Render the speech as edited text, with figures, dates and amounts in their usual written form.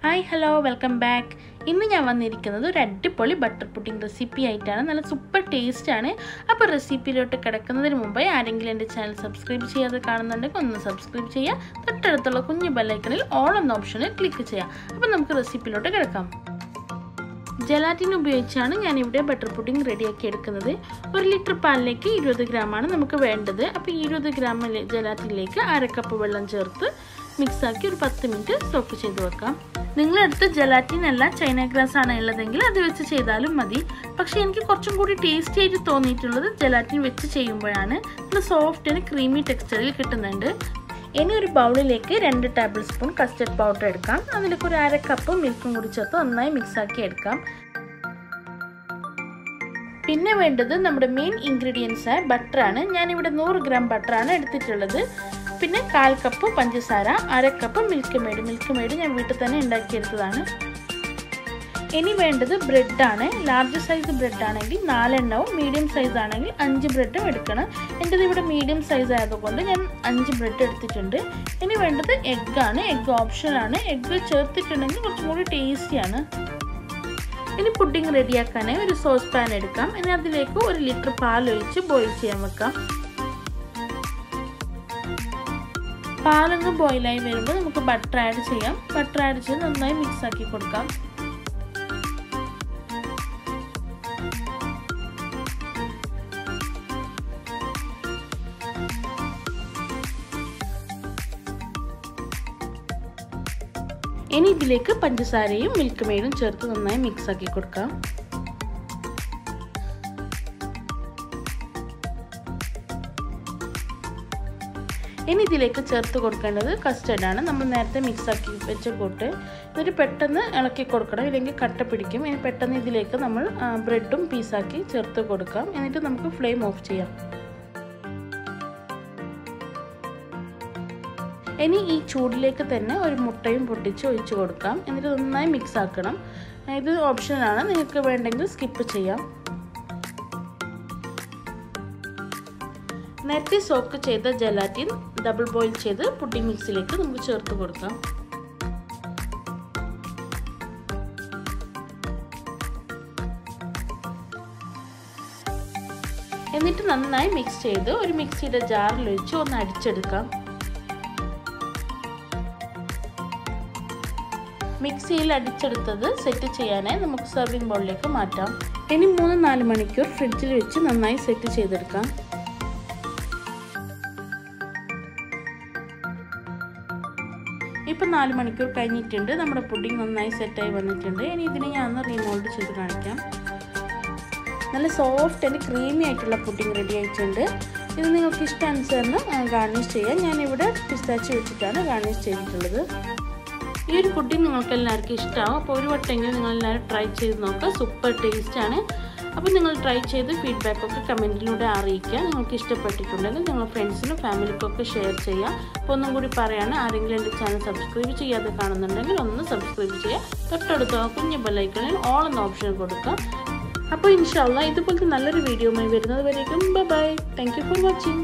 Hi, hello, welcome back. ഇന്ന് ഞാൻ വന്നിരിക്കുന്നത് ഒരു അടിപൊളി ബട്ടർ പുഡിംഗ് റെസിപ്പി ആയിട്ടാണ്. നല്ല സൂപ്പർ ടേസ്റ്റ് ആണ്. അപ്പോൾ റെസിപ്പിയിലോട്ട് കിടക്കുന്നതിന് മുമ്പേ ആരെങ്കിലും എൻ്റെ ചാനൽ സബ്സ്ക്രൈബ് ചെയ്യാതെ കാണുന്നുണ്ടെങ്കിൽ ഒന്ന് സബ്സ്ക്രൈബ് ചെയ്യുക. തൊട്ടടുത്തുള്ള കുഞ്ഞു ബെൽ ഐക്കണിൽ ഓൾ എന്ന ഓപ്ഷനിൽ ക്ലിക്ക് ചെയ്യുക. അപ്പോൾ നമുക്ക് റെസിപ്പിയിലോട്ട് കിടക്കാം. ജലാറ്റിൻ ഉപയോഗിച്ചാണ് ഞാൻ ഇവിടെ ബട്ടർ പുഡിംഗ് റെഡിയാക്കി എടുക്കുന്നത്. 1 ലിറ്റർ പാലിലേക്ക് 20 ഗ്രാമാണ് നമുക്ക് വേണ്ടത്. അപ്പോൾ 20 ഗ്രാം ജലാറ്റിനിലേക്ക് 1/2 കപ്പ് വെള്ളം ചേർത്ത് മിക്സാക്കി ഒരു 10 മിനിറ്റ് സോക്ക് ചെയ്ത് വെക്കാം. നിങ്ങളടുത്ത് ജലാറ്റിൻ അല്ല ചൈന ഗ്രാസ് ആണ് ഉള്ളതെങ്കിൽ അത് വെച്ച് ചെയ്താലും മതി. പക്ഷേ എനിക്ക് കുറച്ചും കൂടി ടേസ്റ്റി ആയിട്ട് തോന്നിയിട്ടുള്ളത് ജലാറ്റിൻ വെച്ച് ചെയ്യുമ്പോഴാണ്. നല്ല സോഫ്റ്റ് ആൻഡ് ക്രീമി ടെക്സ്ചറിൽ കിട്ടുന്നുണ്ട്. ഇനി ഒരു ബൗളിലേക്ക് 2 ടേബിൾ സ്പൂൺ കസ്റ്റർഡ് പൗഡർ എടുക്കാം. അതിലേക്ക് ഒരു 1/2 കപ്പ് മിൽക്കും കൂടി ചേർത്ത് നന്നായി മിക്സാക്കി എടുക്കാം. പിന്നെ വേണ്ടത് നമ്മുടെ മെയിൻ ഇൻഗ്രീഡിയൻസ് ആയ ബട്ടറാണ്. ഞാനിവിടെ 100 ഗ്രാം ബട്ടറാണ് എടുത്തിട്ടുള്ളത്. പിന്നെ 1/4 കപ്പ് പഞ്ചസാര, 1/2 കപ്പ് മിൽക്ക് മെയ്ഡ് ഞാൻ വീട്ടിൽ തന്നെ ഉണ്ടാക്കിയെടുത്തതാണ്. ഇനി വേണ്ടത് ബ്രെഡാണ്. ലാർജ് സൈസ് ബ്രെഡ് ആണെങ്കിൽ 4 എണ്ണവും, മീഡിയം സൈസ് ആണെങ്കിൽ 5 ബ്രെഡും എടുക്കണം. എൻ്റെ ഇവിടെ മീഡിയം സൈസ് ആയതുകൊണ്ട് ഞാൻ 5 ബ്രെഡ് എടുത്തിട്ടുണ്ട്. ഇനി വേണ്ടത് എഗ്ഗാണ്. എഗ്ഗ് ഓപ്ഷനാണ്. എഗ്ഗ് ചേർത്തിട്ടുണ്ടെങ്കിൽ കുറച്ചും കൂടി ടേസ്റ്റിയാണ്. ഇനി പുഡിംഗ് റെഡിയാക്കാനായി ഒരു സോസ് പാൻ എടുക്കാം. ഇനി അതിലേക്ക് 1 ലിറ്റർ പാൽ ഒഴിച്ച് ബോയിൽ ചെയ്യാൻ വെക്കാം. പാലൊന്ന് ബോയിലായി വരുമ്പോൾ നമുക്ക് ബട്ടർ ആഡ് ചെയ്യാം. ബട്ടർ ആഡ് ചെയ്ത് നന്നായി മിക്സ് ആക്കി കൊടുക്കാം. ഇനി ഇതിലേക്ക് പഞ്ചസാരയും മിൽക്ക് മെയ്ഡും ചേർത്ത് നന്നായി മിക്സ് ആക്കി കൊടുക്കാം. ഇനി ഇതിലേക്ക് ചേർത്ത് കൊടുക്കേണ്ടത് കസ്റ്റർഡാണ്. നമ്മൾ നേരത്തെ മിക്സ് ആക്കി വെച്ച കൂട്ട് എന്നിട്ട് പെട്ടെന്ന് ഇളക്കി കൊടുക്കണം, ഇല്ലെങ്കിൽ കട്ട പിടിക്കും. ഇനി പെട്ടെന്ന് ഇതിലേക്ക് നമ്മൾ ബ്രെഡും പീസാക്കി ചേർത്ത് കൊടുക്കാം. എന്നിട്ട് നമുക്ക് ഫ്ലെയിം ഓഫ് ചെയ്യാം. ഇനി ഈ ചൂടിലേക്ക് തന്നെ ഒരു മുട്ടയും പൊട്ടിച്ച് ഒഴിച്ച് കൊടുക്കാം. എന്നിട്ട് നന്നായി മിക്സ് ആക്കണം. ഇത് ഓപ്ഷനാണ്, നിങ്ങൾക്ക് വേണ്ടെങ്കിൽ സ്കിപ്പ് ചെയ്യാം. നേരത്തെ സോക്ക് ചെയ്ത ജലാറ്റിൻ ഡബിൾ ബോയിൽ ചെയ്ത് പുഡിംഗ് മിക്സിലേക്ക് നമുക്ക് ചേർത്ത് കൊടുക്കാം. എന്നിട്ട് നന്നായി മിക്സ് ചെയ്ത് ഒരു മിക്സിയുടെ ജാറിൽ ഒഴിച്ച് ഒന്ന് അടിച്ചെടുക്കാം. മിക്സിയിൽ അടിച്ചെടുത്തത് സെറ്റ് ചെയ്യാനായി നമുക്ക് സർവിംഗ് ബൗളിലേക്ക് മാറ്റാം. ഇനി 3-4 മണിക്കൂർ ഫ്രിഡ്ജിൽ വെച്ച് നന്നായി സെറ്റ് ചെയ്തെടുക്കാം. ഇപ്പം 4 മണിക്കൂർ കഴിഞ്ഞിട്ടുണ്ട്. നമ്മുടെ പുഡിംഗ് നന്നായി സെറ്റായി വന്നിട്ടുണ്ട്. ഇനി ഇതിനെ ഞാൻ ഒന്ന് റീമോൾഡ് ചെയ്ത് കാണിക്കാം. നല്ല സോഫ്റ്റ് ആൻഡ് ക്രീമി ആയിട്ടുള്ള പുഡിംഗ് റെഡി ആയിട്ടുണ്ട്. ഇത് നിങ്ങൾക്ക് ഇഷ്ടാനുസരണം ഗാർണിഷ് ചെയ്യാം. ഞാനിവിടെ പിസ്താച്ചി വെച്ചിട്ടാണ് ഗാർണിഷ് ചെയ്തിട്ടുള്ളത്. ഈ ഒരു പുഡിംഗ് നിങ്ങൾക്ക് എല്ലാവർക്കും ഇഷ്ടമാവും. അപ്പോൾ ഒരു വട്ടമെങ്കിലും നിങ്ങളെല്ലാവരും ട്രൈ ചെയ്ത് നോക്കുക. സൂപ്പർ ടേസ്റ്റാണ്. അപ്പോൾ നിങ്ങൾ ട്രൈ ചെയ്ത് ഫീഡ്ബാക്കൊക്കെ കമൻറ്റിലൂടെ അറിയിക്കുക. നിങ്ങൾക്ക് ഇഷ്ടപ്പെട്ടിട്ടുണ്ടെങ്കിൽ നിങ്ങൾ ഫ്രണ്ട്സിനും ഫാമിലിക്കൊക്കെ ഷെയർ ചെയ്യുക. അപ്പോൾ ഒന്നും കൂടി പറയുകയാണ്, ആരെങ്കിലും എൻ്റെ ചാനൽ സബ്സ്ക്രൈബ് ചെയ്യാതെ കാണുന്നുണ്ടെങ്കിൽ ഒന്ന് സബ്സ്ക്രൈബ് ചെയ്യുക. തൊട്ടടുത്തുള്ള കുഞ്ഞു ബെൽ ഐക്കണിൽ ഓൾ എന്ന ഓപ്ഷൻ കൊടുക്കുക. അപ്പോൾ ഇൻഷാ അല്ലാഹ് ഇതുപോലത്തെ നല്ലൊരു വീഡിയോയുമായി വരുന്നത് വരേക്കും bye. Thank you for watching.